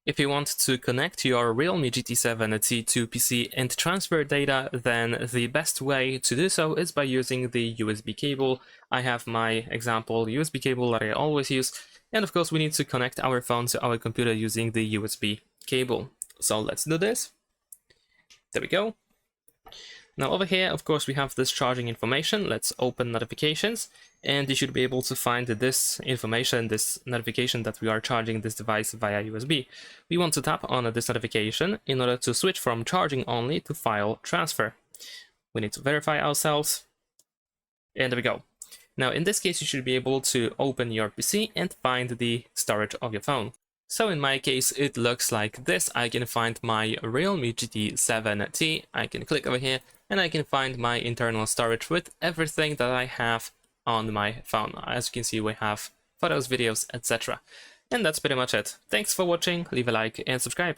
If you want to connect your Realme GT7T to PC and transfer data, then the best way to do so is by using the USB cable. I have my example USB cable that I always use, and of course we need to connect our phone to our computer using the USB cable. So let's do this. There we go. Now over here, of course, we have this charging information. Let's open notifications, and you should be able to find this information, this notification that we are charging this device via USB. We want to tap on this notification in order to switch from charging only to file transfer. We need to verify ourselves, and there we go. Now in this case, you should be able to open your PC and find the storage of your phone. So in my case, it looks like this. I can find my Realme GT7T. I can click over here and I can find my internal storage with everything that I have on my phone. As you can see, we have photos, videos, etc. And that's pretty much it. Thanks for watching, leave a like and subscribe.